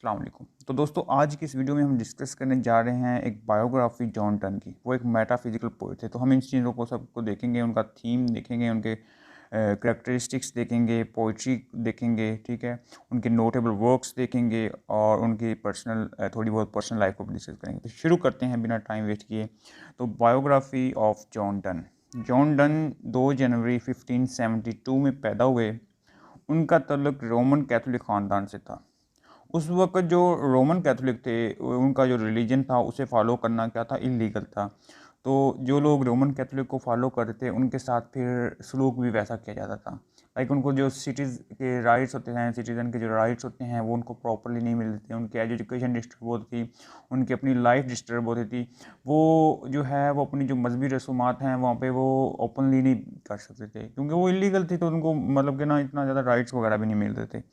अस्सलाम वालेकुम। तो दोस्तों आज की इस वीडियो में हम डिस्कस करने जा रहे हैं एक बायोग्राफी जॉन डन की। वो एक मेटाफिजिकल पोएट थे। तो हम इन चीज़ों को सबको देखेंगे, उनका थीम देखेंगे, उनके करैक्टरिस्टिक्स देखेंगे, पोइट्री देखेंगे, ठीक है, उनके नोटेबल वर्क्स देखेंगे और उनकी पर्सनल थोड़ी बहुत पर्सनल लाइफ को भी डिस्कस करेंगे। तो शुरू करते हैं बिना टाइम वेस्ट किए। तो biography of John Donne. John Donne 2 जनवरी 1572 में पैदा हुए। उनका तल्लुक रोमन कैथोलिक ख़ानदान से था। उस वक़्त जो रोमन कैथोलिक थे, उनका जो रिलीजन था उसे फ़ॉलो करना क्या था, इल्लीगल था। तो जो लोग रोमन कैथोलिक को फ़ॉलो करते थे उनके साथ फिर सलूक भी वैसा किया जाता था। लाइक उनको जो सिटीज़ के राइट्स होते हैं, सिटीज़न के जो राइट्स होते हैं वो उनको प्रॉपर्ली नहीं मिलते थे। उनकी एजुकेशन डिस्टर्ब होती थी, उनकी अपनी लाइफ डिस्टर्ब होती थी। वो जो है वो अपनी जो मजहबी रसूमात हैं वहाँ पे वो ओपनली नहीं कर सकते थे क्योंकि वो इल्लीगल थी। तो उनको मतलब कि ना इतना ज़्यादा राइट्स वगैरह भी नहीं मिलते थे।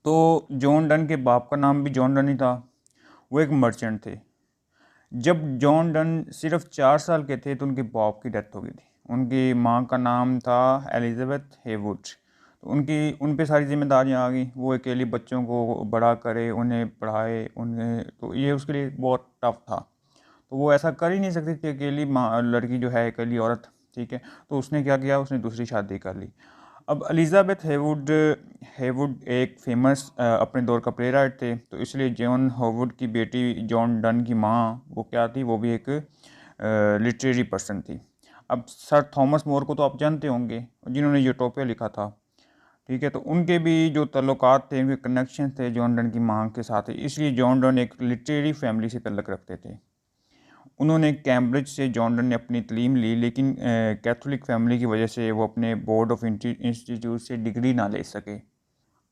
तो जॉन डन के बाप का नाम भी जॉन डन ही था। वो एक मर्चेंट थे। जब जॉन डन सिर्फ 4 साल के थे तो उनके बाप की डेथ हो गई थी। उनकी माँ का नाम था एलिज़ाबेथ हेवुड। तो उन पे सारी जिम्मेदारियाँ आ गई। वो अकेली बच्चों को बड़ा करे, उन्हें पढ़ाए, उन्हें, तो ये उसके लिए बहुत टफ था। तो वो ऐसा कर ही नहीं सकती थी अकेली माँ लड़की जो है, अकेली औरत, ठीक है। तो उसने क्या किया, उसने दूसरी शादी कर ली। अब एलिज़ाबेथ हेवुड हेवुड एक फेमस अपने दौर का प्ले राइट थे। तो इसलिए जॉन हेवुड की बेटी जॉन डन की माँ वो क्या थी, वो भी एक लिटरेरी पर्सन थी। अब सर थॉमस मोर को तो आप जानते होंगे, जिन्होंने यूटोपिया लिखा था, ठीक है। तो उनके भी जो तल्लुकात थे, उनके कनेक्शन थे जॉन डन की माँ के साथ, इसलिए जॉन डन एक लिटरेरी फैमिली से तल्लुक़ रखते थे। उन्होंने कैम्ब्रिज से जॉन डन ने अपनी तलीम ली, लेकिन कैथोलिक फैमिली की वजह से वो अपने बोर्ड ऑफ इंस्टीट्यूट से डिग्री ना ले सके।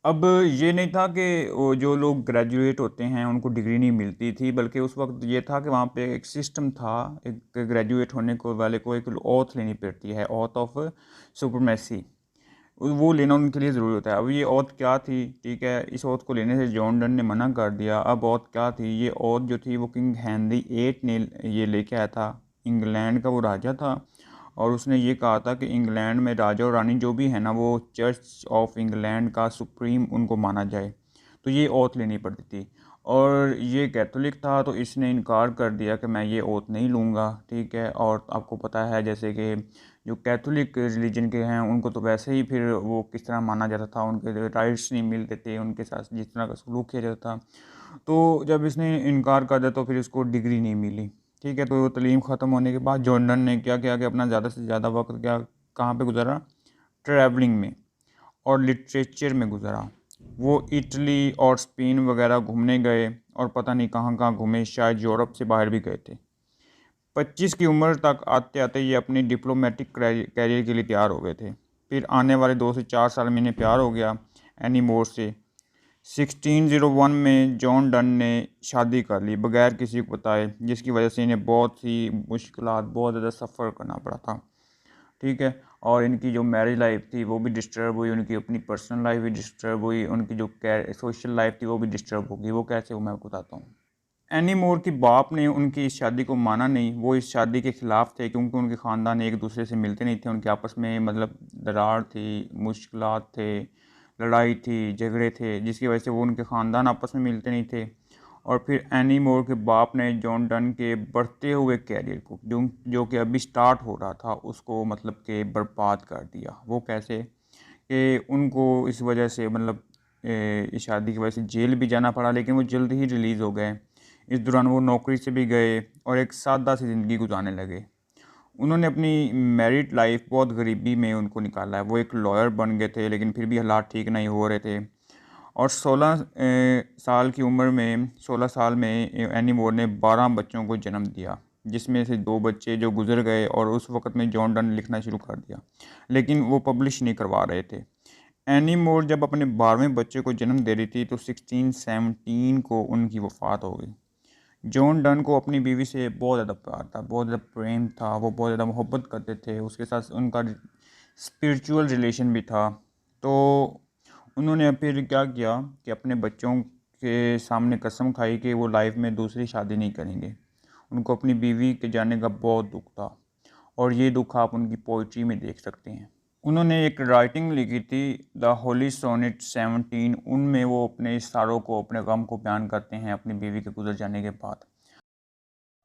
अब ये नहीं था कि वो जो लोग ग्रेजुएट होते हैं उनको डिग्री नहीं मिलती थी, बल्कि उस वक्त ये था कि वहाँ पे एक सिस्टम था। एक ग्रेजुएट होने को वाले को एक ओथ लेनी पड़ती है, ओथ ऑफ सुप्रीमेसी। वो लेना उनके लिए ज़रूरी होता है। अब ये ओथ क्या थी, ठीक है, इस ओथ को लेने से जॉन डन ने मना कर दिया। अब ओथ क्या थी, ये ओथ जो थी वो किंग हेनरी 8 ने ये लेके आया था। इंग्लैंड का वो राजा था और उसने ये कहा था कि इंग्लैंड में राजा और रानी जो भी है ना, वो चर्च ऑफ इंग्लैंड का सुप्रीम उनको माना जाए। तो ये ओथ लेनी पड़ती थी और ये कैथोलिक था तो इसने इनकार कर दिया कि मैं ये ओथ नहीं लूँगा, ठीक है। और आपको पता है जैसे कि जो कैथोलिक रिलीजन के हैं उनको तो वैसे ही फिर वो किस तरह माना जाता था, उनके राइट्स नहीं मिलते थे, उनके साथ जिस तरह का सलूक किया जाता था। तो जब इसने इनकार कर दिया तो फिर इसको डिग्री नहीं मिली, ठीक है। तो तलीम ख़त्म होने के बाद जॉन डन ने क्या किया कि अपना ज़्यादा से ज़्यादा वक्त क्या कहाँ पे गुजारा, ट्रैवलिंग में और लिटरेचर में गुजारा। वो इटली और स्पेन वगैरह घूमने गए और पता नहीं कहाँ कहाँ घूमे, शायद यूरोप से बाहर भी गए थे। 25 की उम्र तक आते आते ये अपनी डिप्लोमेटिक कैरियर के लिए तैयार हो गए थे। फिर आने वाले 2 से 4 साल में इन्हें प्यार हो गया एनी मोर से। 1601 में जॉन डन ने शादी कर ली बगैर किसी को बताए, जिसकी वजह से इन्हें बहुत सी मुश्किलात, बहुत ज़्यादा सफ़र करना पड़ा था, ठीक है। और इनकी जो मैरिज लाइफ थी वो भी डिस्टर्ब हुई, उनकी अपनी पर्सनल लाइफ भी डिस्टर्ब हुई, उनकी जो सोशल लाइफ थी वो भी डिस्टर्ब होगी। वो कैसे, वो मैं आपको बताता हूँ। एनी मोर की बाप ने उनकी इस शादी को माना नहीं। वो इस शादी के ख़िलाफ़ थे क्योंकि उनके ख़ानदान एक दूसरे से मिलते नहीं थे। उनके आपस में मतलब दरार थी, मुश्किलात थे, लड़ाई थी, झगड़े थे, जिसकी वजह से वो उनके ख़ानदान आपस में मिलते नहीं थे। और फिर एनी मोर के बाप ने जॉन डन के बढ़ते हुए कैरियर को, जो कि अभी स्टार्ट हो रहा था, उसको मतलब कि बर्बाद कर दिया। वो कैसे कि उनको इस वजह से मतलब इस शादी की वजह से जेल भी जाना पड़ा, लेकिन वो जल्द ही रिलीज़ हो गए। इस दौरान वो नौकरी से भी गए और एक सादा सी ज़िंदगी गुजारने लगे। उन्होंने अपनी मैरिड लाइफ बहुत गरीबी में उनको निकाला है। वो एक लॉयर बन गए थे लेकिन फिर भी हालात ठीक नहीं हो रहे थे। और 16 साल की उम्र में, 16 साल में एनी मोर ने 12 बच्चों को जन्म दिया, जिसमें से 2 बच्चे जो गुजर गए। और उस वक़्त में जॉन डन ने लिखना शुरू कर दिया, लेकिन वो पब्लिश नहीं करवा रहे थे। एनी मोर जब अपने 12वें बच्चे को जन्म दे रही थी तो 1617 को उनकी वफ़ात हो गई। जॉन डन को अपनी बीवी से बहुत ज़्यादा प्यार था, बहुत ज़्यादा प्रेम था, वो बहुत ज़्यादा मोहब्बत करते थे। उसके साथ उनका स्पिरिचुअल रिलेशन भी था। तो उन्होंने फिर क्या किया कि अपने बच्चों के सामने कसम खाई कि वो लाइफ में दूसरी शादी नहीं करेंगे। उनको अपनी बीवी के जाने का बहुत दुख था और ये दुख आप उनकी पोइट्री में देख सकते हैं। उन्होंने एक राइटिंग लिखी थी द होली सोनेट 17। उनमें वो अपने इशारों को, अपने गम को बयान करते हैं अपनी बीवी के गुजर जाने के बाद।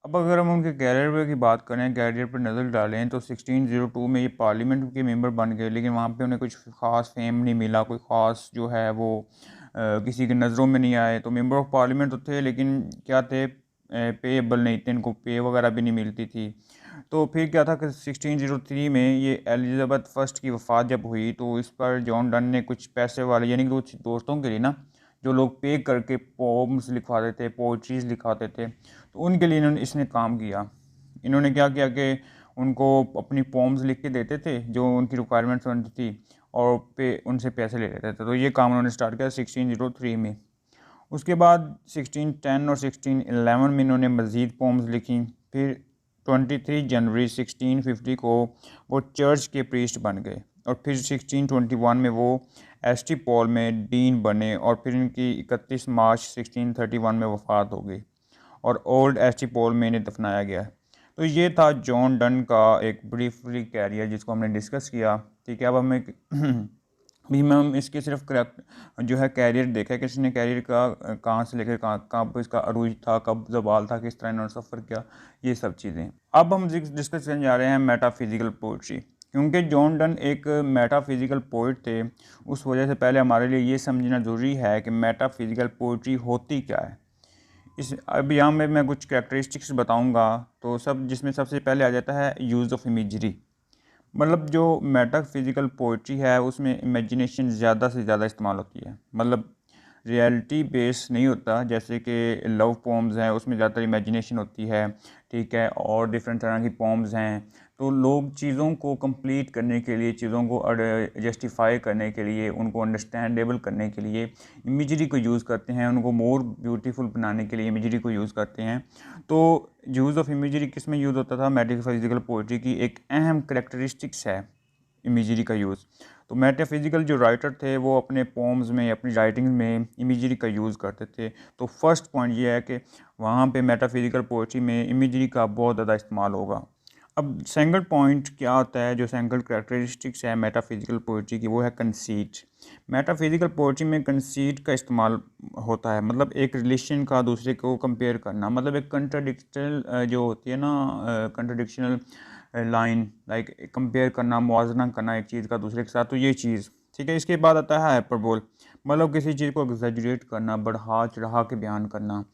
अब अगर हम उनके कैरियर की बात करें, कैरियर पर नज़र डालें, तो 1602 में ये पार्लियामेंट के मेंबर बन गए, लेकिन वहाँ पे उन्हें कुछ ख़ास फेम नहीं मिला, कोई ख़ास जो है वो किसी की नज़रों में नहीं आए। तो मेंबर ऑफ पार्लियामेंट तो थे, लेकिन क्या थे, पेएबल नहीं थे, इनको पे वगैरह भी नहीं मिलती थी। तो फिर क्या था कि 1603 में ये एलिजाबेथ फर्स्ट की वफ़ात जब हुई, तो इस पर जॉन डन ने कुछ पैसे वाले, यानी कि कुछ दोस्तों के लिए ना, जो लोग पे करके पोम्स लिखवाते थे, पोइट्रीज़ लिखवाते थे, तो उनके लिए इसने काम किया। इन्होंने क्या किया कि उनको अपनी पोम्स लिख के देते थे जो उनकी रिक्वायरमेंट्स बनती थी, और उनसे पैसे ले लेते थे। तो ये काम उन्होंने स्टार्ट किया 1603 में। उसके बाद 1610 और 1611 में इन्होंने मज़ीद पोम्स लिखी। फिर 23 जनवरी 1650 को वो चर्च के प्रीस्ट बन गए, और फिर 1621 में वो एसटी पॉल में डीन बने, और फिर इनकी 31 मार्च 1631 में वफ़ात हो गई, और ओल्ड एसटी पॉल में इन्हें दफनाया गया। तो ये था जॉन डन का एक ब्रीफली कैरियर जिसको हमने डिस्कस किया। ठीक है, अब हमें भी हम इसके सिर्फ करेक्ट जो है कैरियर देखा है कि इसने कैरियर का कहाँ से लेकर कहाँ कब इसका अरूज था, कब जवाल था, किस तरह इन्होंने सफ़र किया, ये सब चीज़ें। अब हम डिस्कस करने जा रहे हैं मेटाफिज़िकल पोइट्री। क्योंकि जॉन डन एक मेटाफिज़िकल पोइट थे, उस वजह से पहले हमारे लिए ये समझना ज़रूरी है कि मेटाफिज़िकल पोइट्री होती क्या है। इस अब यहाँ में मैं कुछ कैरेक्टरिस्टिक्स बताऊँगा, तो सब जिसमें सबसे पहले आ जाता है यूज़ ऑफ इमेजरी। मतलब जो मेटाफिज़िकल पोइट्री है उसमें इमेजिनेशन ज़्यादा से ज़्यादा इस्तेमाल होती है। मतलब रियलिटी बेस नहीं होता, जैसे कि लव पोम्स हैं उसमें ज़्यादातर इमेजिनेशन होती है। ठीक है, और डिफरेंट तरह की पोम्स हैं, तो लोग चीज़ों को कंप्लीट करने के लिए, चीज़ों को जस्टिफाई करने के लिए, उनको अंडरस्टैंडेबल करने के लिए इमेजरी को यूज़ करते हैं, उनको मोर ब्यूटीफुल बनाने के लिए इमेजरी को यूज़ करते हैं। तो यूज़ ऑफ इमेजरी किस में यूज़ होता था? मेटाफिज़िकल पोइट्री की एक अहम करेक्टरिस्टिक्स है इमेजरी का यूज़। तो मेटाफिज़िकल जो राइटर थे वो अपने पोम्स में, अपनी राइटिंग में इमेजरी का यूज़ करते थे। तो फर्स्ट पॉइंट ये है कि वहाँ पे मेटाफिज़िकल पोइट्री में इमेजरी का बहुत ज़्यादा इस्तेमाल होगा। अब सेकंड पॉइंट क्या होता है, जो सेकंड कैरेक्टरिस्टिक्स है मेटाफिज़िकल पोइट्री की, वो है कंसीट। मेटाफिज़िकल पोइट्री में कंसीट का इस्तेमाल होता है, मतलब एक रिलेशन का दूसरे को कंपेयर करना, मतलब एक कंट्राडिक्शनल जो होती है ना, कंट्राडिक्शनल लाइन, लाइक कंपेयर करना, मुआवजना करना एक चीज़ का दूसरे के साथ, तो ये चीज़। ठीक है, इसके बाद आता है हाइपरबोल, मतलब किसी चीज़ को एग्जैजुरेट करना, बढ़ा चढ़ा के बयान करना।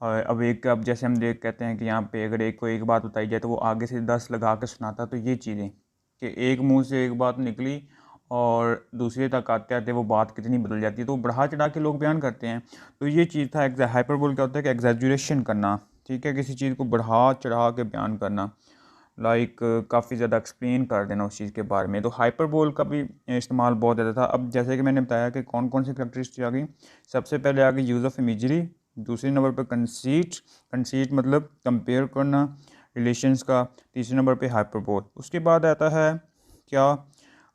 अब जैसे हम देख कहते हैं कि यहाँ पे अगर एक को एक बात बताई जाए तो वो आगे से 10 लगा के सुनाता, तो ये चीज़ें कि एक मुंह से एक बात निकली और दूसरे तक आते आते वो बात कितनी बदल जाती है, तो बढ़ा चढ़ा के लोग बयान करते हैं। तो ये चीज़ था हाइपरबोल। क्या होता है कि एग्जैजुरेशन करना। ठीक है, किसी चीज़ को बढ़ा चढ़ा के बयान करना, लाइक काफ़ी ज़्यादा एक्सप्लेन कर देना उस चीज़ के बारे में। तो हाइपरबोल का भी इस्तेमाल बहुत ज़्यादा था। अब जैसे कि मैंने बताया कि कौन कौन सी कैरेक्टरिस्टिक आ गई, सबसे पहले आ गई यूज़ ऑफ इमेजरी, दूसरे नंबर पर कंसीट, कंसीट मतलब कंपेयर करना रिलेशंस का, तीसरे नंबर पे हाइपरबोल। उसके बाद आता है क्या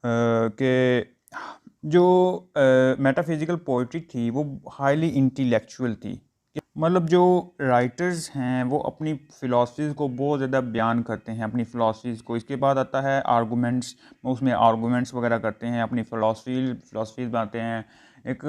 कि जो मेटाफिज़िकल पोइट्री थी वो हाईली इंटेलेक्चुअल थी। मतलब जो राइटर्स हैं वो अपनी फ़िलासफ़ीज़ को बहुत ज़्यादा बयान करते हैं, अपनी फ़िलासफ़ीज़ को। इसके बाद आता है आर्गूमेंट्स, उसमें आर्गूमेंट्स वगैरह करते हैं, अपनी फ़िलासफ़ीज़ बनाते हैं। एक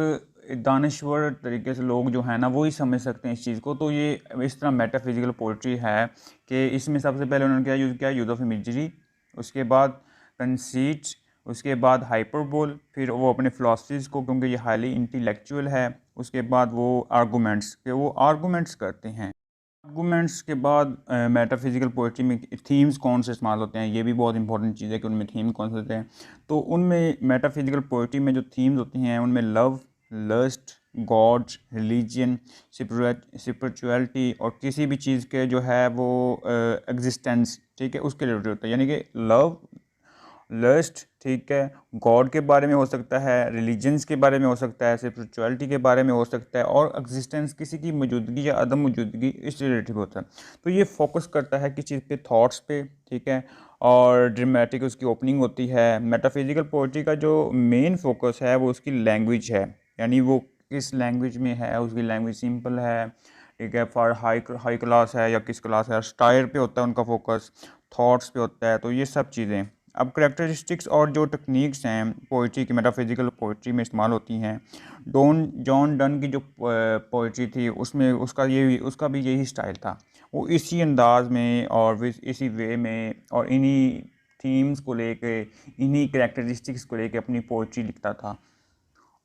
दानिश्वर तरीके से लोग जो हैं ना वो ही समझ सकते हैं इस चीज़ को। तो ये इस तरह मेटाफिज़िकल पोइट्री है कि इसमें सबसे पहले उन्होंने क्या यूज़ किया, यूज़ ऑफ इमेजरी, उसके बाद कंसीट, उसके बाद हाइपरबोल, फिर वो अपने फ़िलासफ़ीज़ को, क्योंकि ये हाईली इंटेलेक्चुअल है, उसके बाद वो आर्गूमेंट्स के वो आर्गूमेंट्स करते हैं। आर्गूमेंट्स के बाद मेटाफिज़िकल पोइट्री में थीम्स कौन से इस्तेमाल होते हैं, ये भी बहुत इंपॉर्टेंट चीज़ है कि उनमें थीम कौन से होते हैं। तो उनमें मेटाफिज़िकल पोइट्री में जो थीम्स होती हैं उनमें love, lust, God, religion, spirituality, और किसी भी चीज़ के जो है वो एग्जिस्टेंस, ठीक है, उसके रिलेटेड होता है। यानी कि लव, लस्ट, ठीक है, गॉड के बारे में हो सकता है, रिलीजन्स के बारे में हो सकता है, स्पिरिचुअलिटी के बारे में हो सकता है, और एग्जिस्टेंस किसी की मौजूदगी या अदम मौजूदगी इस रिलेटेड होता है। तो ये फोकस करता है किस चीज़ पे, थॉट्स पे। ठीक है, और ड्रामेटिक उसकी ओपनिंग होती है। मेटाफिज़िकल पोइट्री का जो मेन फोकस है वो उसकी लैंग्वेज है, यानी वो किस लैंग्वेज में है, उसकी लैंग्वेज सिंपल है, ठीक है, फॉर हाई क्लास है या किस क्लास है, स्टाइल पे होता है उनका फोकस, थॉट्स पे होता है। तो ये सब चीज़ें। अब करेक्टरिस्टिक्स और जो टेक्निक्स हैं पोइट्री की, मेटाफिजिकल पोइट्री में इस्तेमाल होती हैं, जॉन डन की जो पोइट्री थी उसमें उसका भी यही स्टाइल था। वो इसी अंदाज में और इसी वे में और इन्हीं थीम्स को लेके, इन्हीं करेक्टरिस्टिक्स को लेके अपनी पोइट्री लिखता था।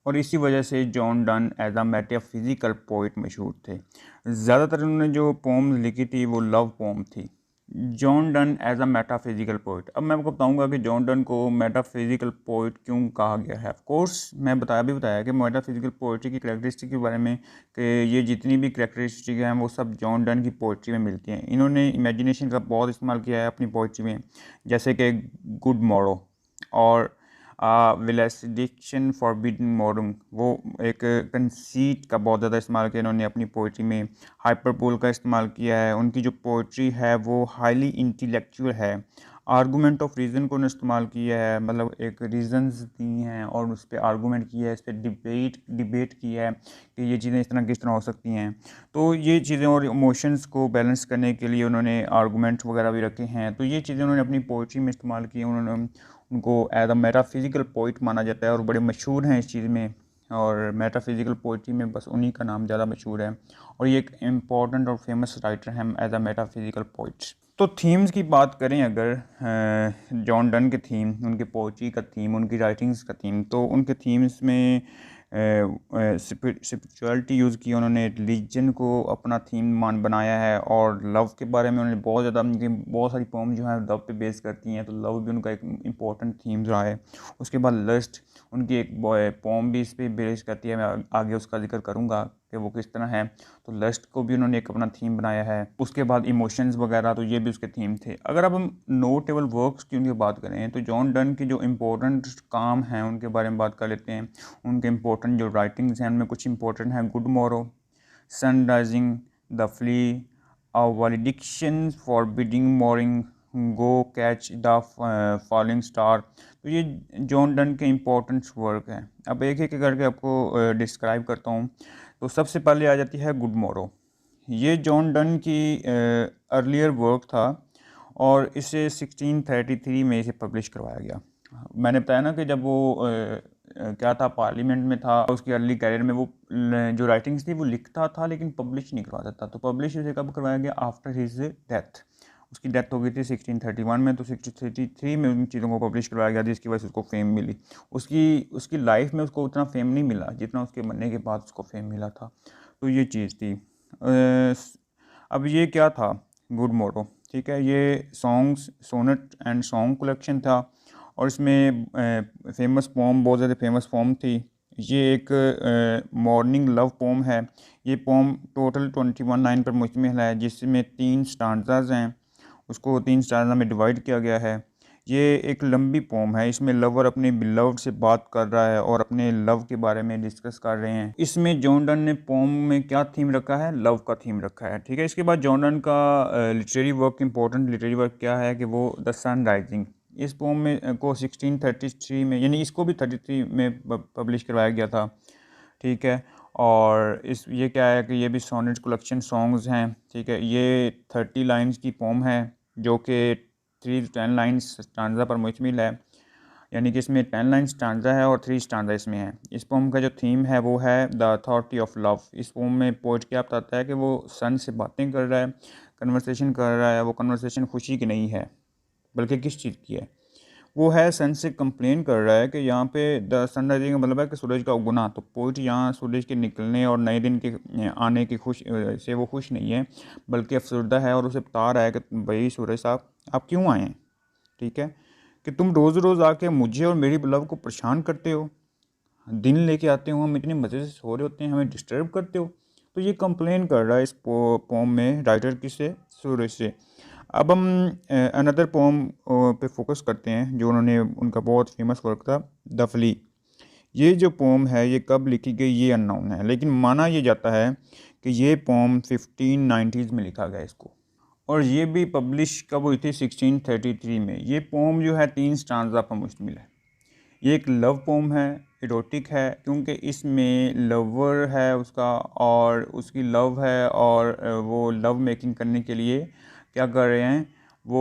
और इसी वजह से John Donne as a metaphysical poet मशहूर थे। ज़्यादातर उन्होंने जो पोम्स लिखी थी वो लव पोम थी। John Donne as a metaphysical poet. अब मैं आपको बताऊंगा कि जॉन डन को मेटाफिजिकल पोइट क्यों कहा गया है। ऑफ कोर्स मैं बताया कि मेटाफिजिकल पोइट्री की करेक्टरिस्टिक के बारे में कि ये जितनी भी करेक्टरिस्टिक हैं वो सब जॉन डन की पोइट्री में मिलती हैं। इन्होंने इमेजिनेशन का बहुत इस्तेमाल किया है अपनी पोइट्री में, जैसे कि गुड मॉरो और विलेसिडिक्शन फॉरबिडन मॉर्निंग, वो एक कंसीट का बहुत ज़्यादा इस्तेमाल किया इन्होंने अपनी पोइट्री में। हाइपरबोल का इस्तेमाल किया है। उनकी जो पोइट्री है वो हाईली इंटेलेक्चुअल है। आर्गूमेंट ऑफ रीज़न को उन्होंने इस्तेमाल किया है, मतलब एक रीज़न्स दी हैं और उस पर आर्गूमेंट किया है, इस पर डिबेट किया है कि ये चीज़ें इस तरह किस तरह हो सकती हैं। तो ये चीज़ें और इमोशंस को बैलेंस करने के लिए उन्होंने आर्गूमेंट्स वगैरह भी रखे हैं। तो ये चीज़ें उन्होंने अपनी पोइट्री में इस्तेमाल की। उन्होंने उनको एज अ मेटाफिजिकल पोइट माना जाता है और बड़े मशहूर हैं इस चीज़ में। और मेटाफिजिकल पोइट्री में बस उन्हीं का नाम ज़्यादा मशहूर है और ये एक इम्पॉर्टेंट और फेमस राइटर हैं एज अ मेटाफिजिकल पोइट्स। तो थीम्स की बात करें अगर, जॉन डन के थीम, उनके पोइट्री का थीम, उनकी राइटिंग्स का थीम, तो उनके थीम्स में स्पिरिचुअलिटी यूज़ की उन्होंने, रिलीजन को अपना थीम बनाया है और लव के बारे में उन्होंने बहुत ज़्यादा, उनकी बहुत सारी पोम जो है लव पे बेस करती हैं, तो लव भी उनका एक इम्पॉर्टेंट थीम रहा है। उसके बाद लस्ट, उनकी एक पोम भी इस पर बेस करती है। मैं आगे उसका जिक्र करूँगा कि वो किस तरह है। तो लस्ट को भी उन्होंने एक अपना थीम बनाया है। उसके बाद इमोशंस वगैरह, तो ये भी उसके थीम थे। अगर अब हम नोटेबल वर्क्स की उनकी बात करें तो जॉन डन की जो इम्पोर्टेंट काम हैं उनके बारे में बात कर लेते हैं। उनके इम्पोर्टेंट जो राइटिंग्स हैं उनमें कुछ इंपॉर्टेंट हैं। Good Morrow, sunrising, the flea, a valediction forbidding mourning, go catch the falling star. तो ये जॉन डन के इम्पोर्टेंट वर्क हैं। अब एक एक करके आपको डिस्क्राइब करता हूँ। तो सबसे पहले आ जाती है गुड मॉरो। ये जॉन डन की अर्लियर वर्क था और इसे 1633 में इसे पब्लिश करवाया गया। मैंने बताया ना कि जब वो क्या था, पार्लियामेंट में था, उसकी अर्ली कैरियर में वो जो राइटिंग्स थी वो लिखता था लेकिन पब्लिश नहीं करवाता था। तो पब्लिश उसे कब करवाया गया? After his death. उसकी डेथ हो गई थी 1631 में, तो 1633 में उन चीज़ों को पब्लिश करवाया गया जिसकी वजह से उसको फेम मिली। उसकी लाइफ में उसको उतना फेम नहीं मिला जितना उसके मरने के बाद उसको फेम मिला था। तो ये चीज़ थी। अब ये क्या था गुड मोरो, ठीक है, ये songs, sonnet and song collection था और इसमें फेमस पोम, बहुत ज़्यादा फेमस पोम थी। ये एक मॉर्निंग लव पोम है। ये पोम टोटल 21 लाइन पर मुश्तमिल है जिसमें 3 स्टांजाज हैं। उसको 3 स्टांजा में डिवाइड किया गया है। ये एक लंबी पोम है। इसमें लवर अपने बिलव्ड से बात कर रहा है और अपने लव के बारे में डिस्कस कर रहे हैं। इसमें जॉन डन ने पोम में क्या थीम रखा है? लव का थीम रखा है, ठीक है। इसके बाद जॉन डन का literary work, important literary work क्या है कि वो द सन राइजिंग। इस पोम में को 1633 में, यानी इसको भी 33 में पब्लिश करवाया गया था, ठीक है। और इस ये क्या है कि ये भी सोनेट कलेक्शन सॉन्ग्स हैं, ठीक है। ये 30 लाइन्स की पोम है जो कि 3 to 10 लाइन्स स्टांजा पर मुश्तमिल है, यानी कि इसमें 10 लाइन स्टांजा है और 3 स्टांजा इसमें है। इस पोम का जो थीम है वो है द अथॉरिटी ऑफ लव। इस पोम में पोइट क्या बताता है कि वो सन से बातें कर रहा है, कन्वर्सेशन कर रहा है। वो कन्वर्सेशन खुशी की नहीं है बल्कि किस चीज़ की है? वो है सन से कंप्लेन कर रहा है कि यहाँ पे द सनराइजिंग का मतलब है कि सूरज का उगना। तो पोइट यहाँ सूरज के निकलने और नए दिन के आने की खुश से वो खुश नहीं है बल्कि अफसरदा है और उसे बता रहा है कि भाई सूरज साहब आप क्यों आए हैं, ठीक है, कि तुम रोज़ रोज़ आके मुझे और मेरी लव को परेशान करते हो, दिन लेके आते हो, हम इतने मज़े से सो रहे होते हैं, हमें डिस्टर्ब करते हो। तो ये कंप्लेन कर रहा है इस पोम में राइटर किससे? सूरज से। अब हम अनदर पोम पे फोकस करते हैं जो उन्होंने, उनका बहुत फेमस वर्क था द फ्ली। ये जो पोम है ये कब लिखी गई ये अननोन है, लेकिन माना ये जाता है कि ये पोम 1590s में लिखा गया इसको, और ये भी पब्लिश कब हुई थी? 1633 में। ये पोम जो है 3 स्टांजा पर मुश्तमिल है। ये एक लव पोम है, इरोटिक है, क्योंकि इसमें लवर है उसका और उसकी लव है और वो लव मेकिंग करने के लिए क्या कर रहे हैं? वो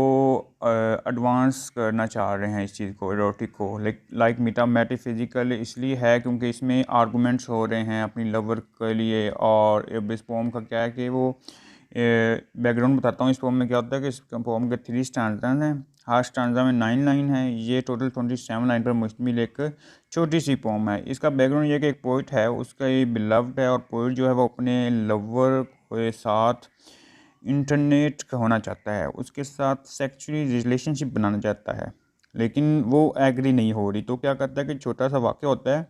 एडवांस करना चाह रहे हैं इस चीज़ को, इरोटिक को, लाइक मेटाफिजिकल इसलिए है क्योंकि इसमें आर्गूमेंट्स हो रहे हैं अपनी लवर के लिए। और अब इस पोम का क्या है कि वो बैकग्राउंड बताता हूँ। इस पोम में क्या होता है कि इस पोम के 3 स्टैंजास हैं, हर स्टैंजा में 9 लाइन है। ये टोटल 27 लाइन पर मुश्तमिल एक छोटी सी पोम है। इसका बैकग्राउंड ये कि एक पोइट है, उसका ये बिलव्ड है, और पोइट जो है वो अपने लवर के साथ इंटरनेट का होना चाहता है, उसके साथ सेक्सुअली रिलेशनशिप बनाना चाहता है, लेकिन वो एग्री नहीं हो रही। तो क्या करता है कि छोटा सा वाक़या होता है,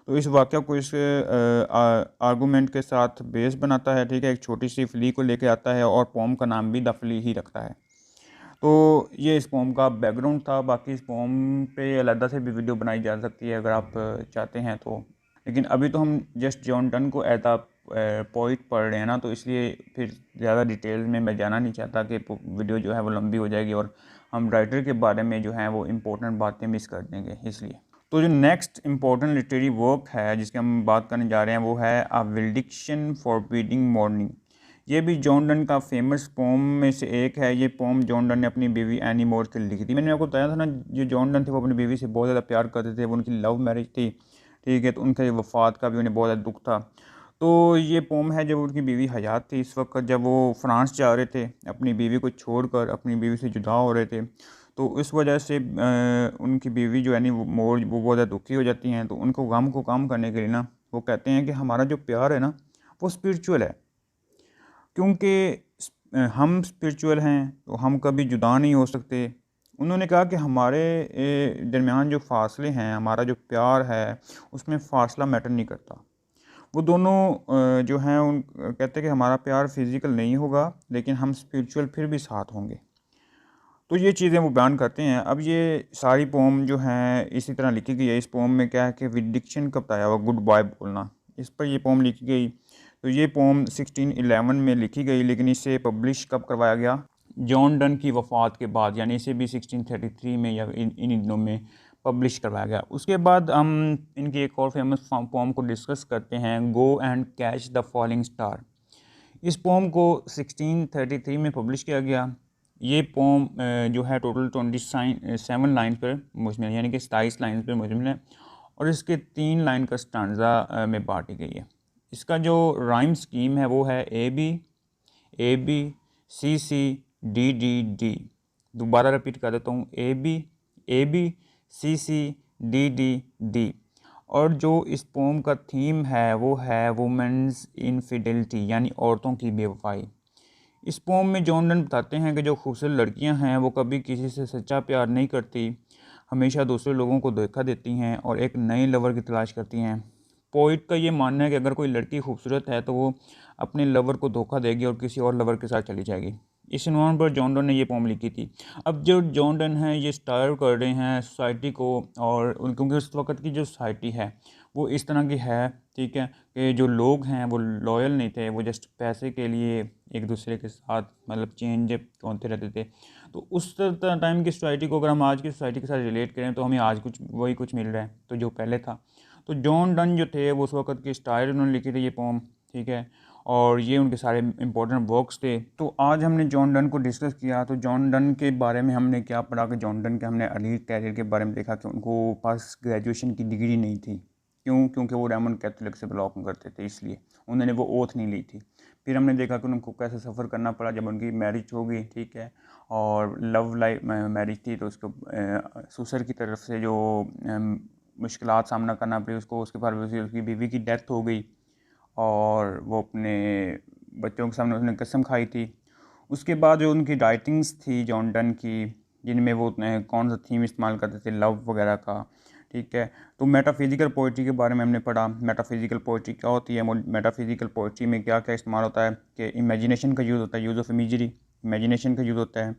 तो इस वाक़या को इस आर्गूमेंट के साथ बेस बनाता है, ठीक है, एक छोटी सी फ्ली को लेके आता है और पोम का नाम भी द फ्ली ही रखता है। तो ये इस पोम का बैकग्राउंड था। बाकी इस पोम पे अलग से भी वीडियो बनाई जा सकती है अगर आप चाहते हैं तो, लेकिन अभी तो हम जस्ट जॉन डन को एज अ पोइट पढ़ रहे हैं ना, तो इसलिए फिर ज़्यादा डिटेल में मैं जाना नहीं चाहता कि वीडियो जो है वो लंबी हो जाएगी और हम राइटर के बारे में जो है वो इम्पोर्टेंट बातें मिस कर देंगे, इसलिए। तो जो नेक्स्ट इम्पोर्टेंट लिटरेरी वर्क है जिसकी हम बात करने जा रहे हैं वो है अ वेलडिक्शन फॉरबिडिंग मॉर्निंग। ये भी जॉन डन का फेमस पोम में से एक है। ये पोम जॉन डन ने अपनी बीवी एनी मोर के लिए लिखी थी। मैंने आपको बताया था ना, जो जॉन डन थे वो अपनी बीवी से बहुत ज़्यादा प्यार करते थे, वो उनकी लव मैरिज थी, ठीक है, तो उनके वफ़ात का भी उन्हें बहुत ज़्यादा दुख था। तो ये पोम है जब उनकी बीवी हयात थी, इस वक्त जब वो फ्रांस जा रहे थे अपनी बीवी को छोड़कर, अपनी बीवी से जुदा हो रहे थे। तो इस वजह से उनकी बीवी जो है नी मोर वो बहुत ज़्यादा दुखी हो जाती हैं। तो उनको गम को कम करने के लिए ना वो कहते हैं कि हमारा जो प्यार है ना वो स्पिरिचुअल है, क्योंकि हम स्पिरिचुअल हैं तो हम कभी जुदा नहीं हो सकते। उन्होंने कहा कि हमारे दरमियान जो फासले हैं, हमारा जो प्यार है, उसमें फ़ासला मैटर नहीं करता। वो दोनों जो हैं उन कहते हैं कि हमारा प्यार फिज़िकल नहीं होगा, लेकिन हम स्पिरिचुअल फिर भी साथ होंगे। तो ये चीज़ें वो बयान करते हैं। अब ये सारी पोम जो हैं इसी तरह लिखी गई है। इस पोम में क्या है कि विडिक्शन का बताया हुआ, गुड बाय बोलना, इस पर ये पोम लिखी गई। तो ये पोम 1611 में लिखी गई, लेकिन इसे पब्लिश कब करवाया गया? जॉन डन की वफ़ात के बाद, यानी इसे भी 1633 में या इन दिनों में पब्लिश करवाया गया। उसके बाद हम इनकी एक और फेमस पोम को डिस्कस करते हैं, go and catch the falling star. इस पोम को 1633 में पब्लिश किया गया। ये पोम जो है टोटल 27 लाइन पर मुश्तमिल है, यानी कि 27 लाइन पर मुश्तमिल है, और इसके 3 लाइन का स्टांजा में बांटी गई है। इसका जो राइम स्कीम है वो है A B C D D D. दोबारा रिपीट कर देता हूँ, A B C D D D. और जो इस पोम का थीम है वो है वुमेन्स इनफिडेलिटी, यानी औरतों की बेवफाई। इस पोम में जॉन डन बताते हैं कि जो खूबसूरत लड़कियां हैं वो कभी किसी से सच्चा प्यार नहीं करती, हमेशा दूसरे लोगों को धोखा देती हैं और एक नए लवर की तलाश करती हैं। पोइट का ये मानना है कि अगर कोई लड़की खूबसूरत है तो वो अपने लवर को धोखा देगी और किसी और लवर के साथ चली जाएगी। इस इन्वान पर जॉन डन ने ये पोम लिखी थी। अब जो जॉन डन हैं ये स्टार कर रहे हैं सोसाइटी को, और क्योंकि उस वक्त की जो सोसाइटी है वो इस तरह की है, ठीक है, कि जो लोग हैं वो लॉयल नहीं थे, वो जस्ट पैसे के लिए एक दूसरे के साथ मतलब चेंज होते रहते थे। तो उस टाइम की सोसाइटी को अगर हम आज की सोसाइटी के साथ रिलेट करें तो हमें आज कुछ वही कुछ मिल रहा है तो जो पहले था। तो जॉन डन जो थे वो उस वक्त की स्टाइल उन्होंने लिखी थी ये पोम, ठीक है, और ये उनके सारे इंपॉर्टेंट वर्क्स थे। तो आज हमने जॉन डन को डिस्कस किया। तो जॉन डन के बारे में हमने क्या पढ़ा कि जॉन डन के हमने अर्ली कैरियर के बारे में देखा कि उनको पास ग्रेजुएशन की डिग्री नहीं थी। क्यों? क्योंकि वो रोमन कैथोलिक से बिलोंग करते थे, इसलिए उन्होंने वो ओथ नहीं ली थी। फिर हमने देखा कि उनको कैसे सफ़र करना पड़ा जब उनकी मैरिज हो गई, ठीक है, और लव लाइफ मैरिज थी तो उसको ससुर की तरफ से जो मुश्किलात सामना करना पड़ी उसको, उसके बाद उसकी बीवी की डेथ हो गई और वो अपने बच्चों के सामने उसने कसम खाई थी। उसके बाद जो उनकी राइटिंग्स थी जॉन डन की, जिनमें वो कौन सा थीम इस्तेमाल करते थे, लव वगैरह का, ठीक है। तो मेटाफिज़िकल पोइट्री के बारे में हमने पढ़ा। मेटाफिज़िकल पोइट्री क्या होती है? मेटाफिज़िकल पोइट्री में क्या क्या इस्तेमाल होता है कि इमेजिनेशन का यूज़ होता है, यूज़ ऑफ इमेजरी, इमेजिनेशन का यूज़ होता है।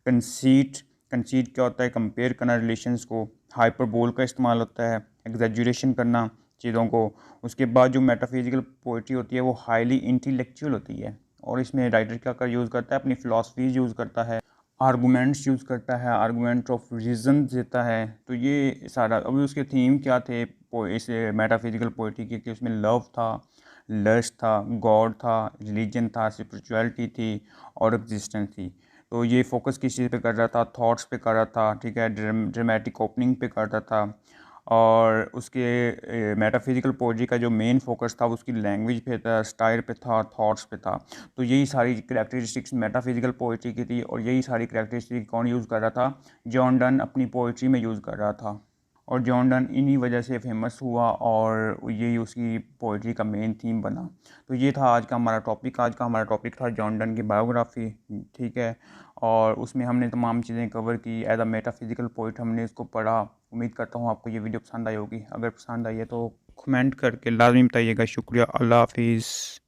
कंसीट, कंसीट क्या होता है? कंपेयर करना रिलेशंस को। हाइपरबोल का इस्तेमाल होता है, एग्जैजुरेशन करना चीज़ों को। उसके बाद जो मेटाफिज़िकल पोइट्री होती है वो हाईली इंटेलेक्चुअल होती है, और इसमें राइटर क्या कर यूज़ करता है? अपनी फ़िलासफ़ीज़ यूज़ करता है, आर्गूमेंट्स यूज़ करता है, आर्गूमेंट ऑफ रीज़न देता है। तो ये सारा, अभी उसके थीम क्या थे इस मेटाफिज़िकल पोइट्री के, कि उसमें लव था, लस्ट था, गॉड था, रिलीजन था, स्पिरिचुअलिटी थी और एग्जिस्टेंस थी। तो ये फोकस किस चीज़ पे कर रहा था, थॉट्स पे कर रहा था, ठीक है, ड्रामेटिक ओपनिंग पे कर रहा था। और उसके मेटाफिजिकल पोइट्री का जो मेन फोकस था उसकी लैंग्वेज पे था, स्टाइल पे था, थॉट्स पे था। तो यही सारी करैक्टरिस्टिक्स मेटाफिजिकल पोइट्री की थी और यही सारी करैक्टरिस्टिक्स कौन यूज़ कर रहा था, जॉन डन अपनी पोइट्री में यूज़ कर रहा था। और जॉन डन इन्हीं वजह से फेमस हुआ और यही उसकी पोइट्री का मेन थीम बना। तो ये था आज का हमारा टॉपिक। आज का हमारा टॉपिक था जॉन डन की बायोग्राफी, ठीक है। और उसमें हमने तमाम चीज़ें कवर की। एज अ मेटाफिजिकल पोइट हमने इसको पढ़ा। उम्मीद करता हूँ आपको ये वीडियो पसंद आई होगी। अगर पसंद आई है तो कमेंट करके लाजमी बताइएगा। शुक्रिया। अल्लाह हाफिज़।